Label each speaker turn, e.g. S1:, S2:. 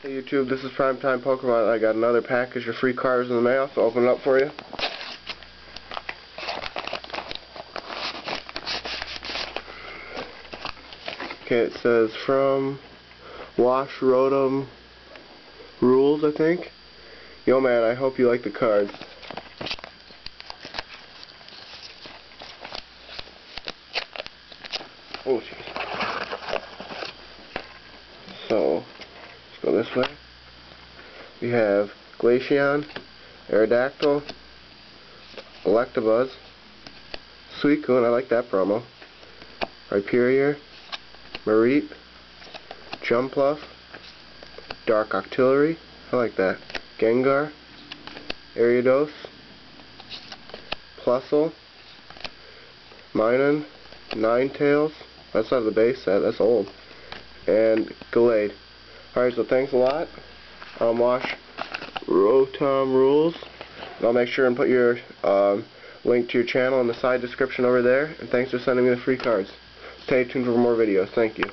S1: Hey YouTube, this is Primetime Pokemon. I got another package of free cards in the mail, so I'll open it up for you. Okay, it says from Wash Rotom Rules, I think. Yo man, I hope you like the cards. Oh jeez. So, let's go this way. We have Glaceon, Aerodactyl, Electabuzz, Suicune, I like that promo, Rhyperior, Mareep, Jumpluff, Dark Octillery, I like that, Gengar, Ariados, Plusle, Minun, Ninetales, that's not the base set, that's old, and Gallade. Alright, so thanks a lot. Wash Rotom Rules. I'll make sure and put your link to your channel in the side description over there. And thanks for sending me the free cards. Stay tuned for more videos. Thank you.